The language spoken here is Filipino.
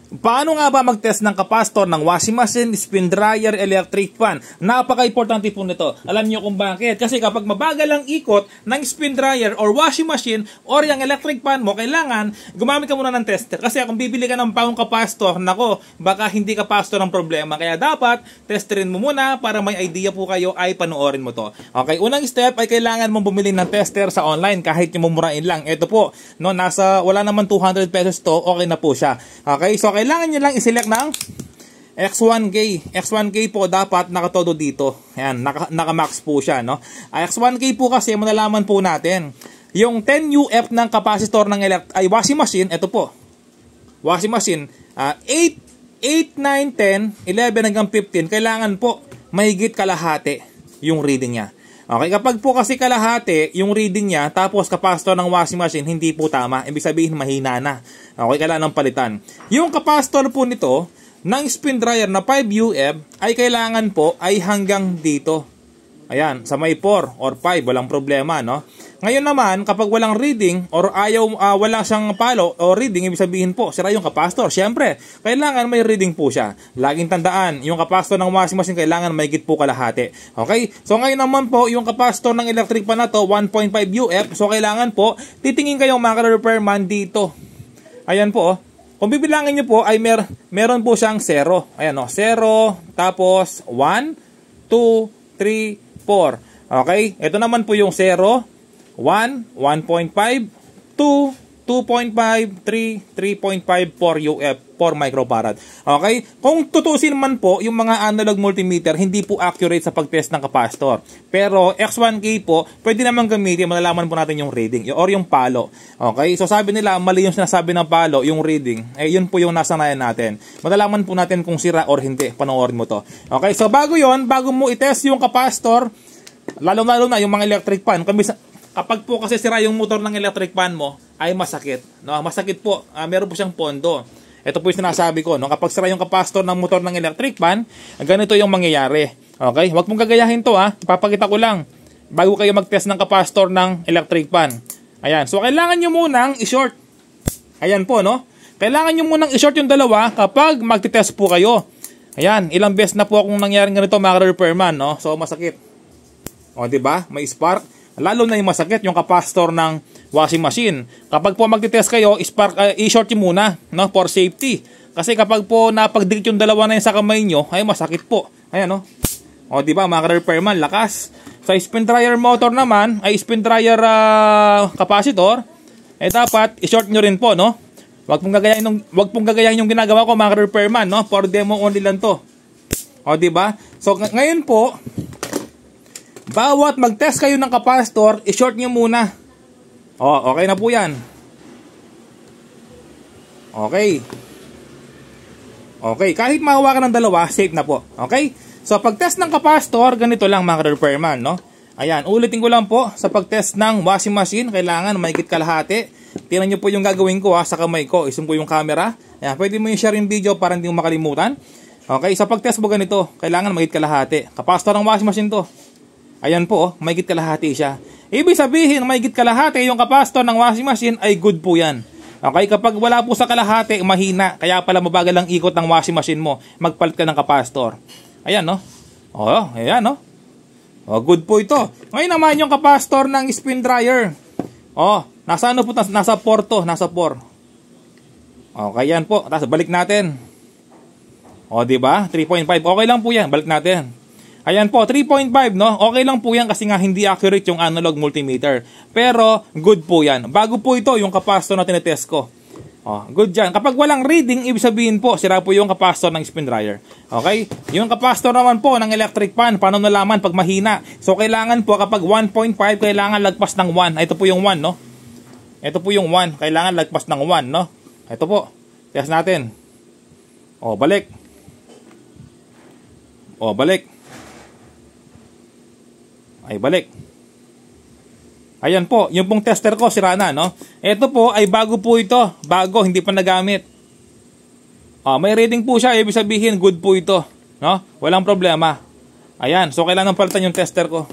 Paano nga ba mag-test ng kapasitor ng washing machine, spin dryer, electric fan? Napaka-importante po nito. Alam niyo kung bakit? Kasi kapag mabagal ang ikot ng spin dryer or washing machine or yung electric fan mo, kailangan gumamit ka muna ng tester. Kasi kung bibili ka ng pangong kapasitor, nako, baka hindi kapasitor ang problema. Kaya dapat testerin mo muna para may idea po kayo ay panoorin mo to. Okay, unang step ay kailangan mong bumili ng tester sa online kahit yung mumurain lang. Ito po, no, wala naman 200 pesos to, okay na po siya. Okay, so kailangan nyo lang i-select ng X1K. X1K po dapat nakatodo dito. Ayan, naka-max po siya, no? X1K po kasi malalaman po natin. Yung 10 UF ng kapasitor ng washing machine, ito po. Washing machine, 8, 9, 10, 11 hanggang 15, kailangan po mahigit kalahati yung reading niya. Okay, kapag po kasi kalahati yung reading niya, tapos kapasitor ng washing machine, hindi po tama. Ibig sabihin, mahina na. Okay, kailangan ng palitan. Yung kapasitor po nito, ng spin dryer na 5 UF, ay kailangan po ay hanggang dito. Ayan, sa may 4 or 5, walang problema, no? Ngayon naman, kapag walang reading or wala siyang palo o reading, ibig sabihin po, sira yung kapasitor. Siyempre, kailangan may reading po siya. Laging tandaan, yung kapasitor ng washing machine, kailangan mahigit po kalahati. Okay? So ngayon naman po, yung kapasitor ng electric pan na to, 1.5 UF. So kailangan po, titingin kayong mga repairman dito. Ayan po, oh. Kung bibilangin nyo po, ay meron po siyang 0. Ayan, oh, 0, tapos 1, 2, 3, 4. Okay? Ito naman po yung 0, 1, 1.5, 2, 2.5, 3, 3.5, 4 UF, 4 microfarad. Okay? Kung tutusin man po, yung mga analog multimeter, hindi po accurate sa pag-test ng kapasitor. Pero X1K po, pwede naman gamitin, malalaman po natin yung reading or yung palo. Okay? So sabi nila, mali yung sinasabi ng palo, yung reading. Eh, yun po yung nasanayan natin. Malalaman po natin kung sira or hindi. Panoorin mo to. Okay? So bago mo i-test yung kapasitor, lalo na yung mga electric fan, kapag po kasi sira yung motor ng electric fan mo, ay masakit. No? Masakit po. Meron po siyang pondo. Ito po yung sinasabi ko. No? Kapag sira yung kapasitor ng motor ng electric fan, ganito yung mangyayari. Okay? Huwag mong gagayahin to. Ipapakita ko lang. Bago kayo mag-test ng kapasitor ng electric fan. Ayan. So, kailangan nyo munang i-short. Ayan po, no? Kailangan nyo munang i-short yung dalawa kapag mag-test po kayo. Ayan. Ilang beses na po akong nangyaring ganito, mga repairman, no? So, masakit. O, diba? May spark. Lalo na yung masakit, yung kapasitor ng washing machine. Kapag po magtitest kayo, i-short nyo muna, no, for safety. Kasi kapag po napagdikit yung dalawa na yun sa kamay nyo, ay masakit po. Ayan, no. O, diba, mga repairman, lakas. Sa spin dryer motor naman, ay spin dryer capacitor, eh dapat i-short nyo rin po, no. Wag pong gagayahin yung ginagawa ko, mga repairman, no. For demo only lang to. O, diba? So, ngayon po, bawat mag-test kayo ng kapasitor, i-short nyo muna. O, okay na po yan. Okay. Okay, kahit mahawakan ng dalawa, safe na po. Okay? So, pag-test ng kapasitor, ganito lang, mga repairman, no? Ayan, ulitin ko lang po, sa pag-test ng washing machine, kailangan mahigit kalahati. Tingnan nyo po yung gagawin ko, sa kamay ko. Isum ko yung camera. Ayan, pwede mo yung share yung video para hindi mo makalimutan. Okay, sa pag-test mo ganito, kailangan mahigit kalahati. Kapasitor ng washing machine to. Ayan po, mahigit kalahati siya. Ibig sabihin, mahigit kalahati yung kapasitor ng washing machine ay good po yan. Okay, kapag wala po sa kalahati, mahina. Kaya pala mabagal ang ikot ng washing machine mo. Magpalit ka ng kapasitor. Ayan, no? O, ayan, no? O, good po ito. Ngayon naman yung kapasitor ng spin dryer. O, nasa ano po? Nasa 4 to. Nasa 4. Okay, yan po. Tapos balik natin. O, diba? 3.5. Okay lang po yan. Balik natin. Ayan po, 3.5, no? Okay lang po yan kasi nga hindi accurate yung analog multimeter. Pero, good po yan. Bago po ito, yung kapasitor na tinetest ko. Oh, good dyan. Kapag walang reading, ibig sabihin po, sira po yung kapasitor ng spin dryer. Okay? Yung kapasitor naman po ng electric fan, paano nalaman pag mahina? So, kailangan po, kapag 1.5, kailangan lagpas ng 1. Ito po yung 1, no? Ito po yung 1. Kailangan lagpas ng 1, no? Ito po. Test natin. Oh, balik. Oh, balik. Ay, balik. Ayan po, yung pong tester ko, sira na, no? Ito po, ay bago po ito. Bago, hindi pa nagamit. May reading po siya, ibig sabihin, good po ito. No? Walang problema. Ayan, so kailangan palitan yung tester ko.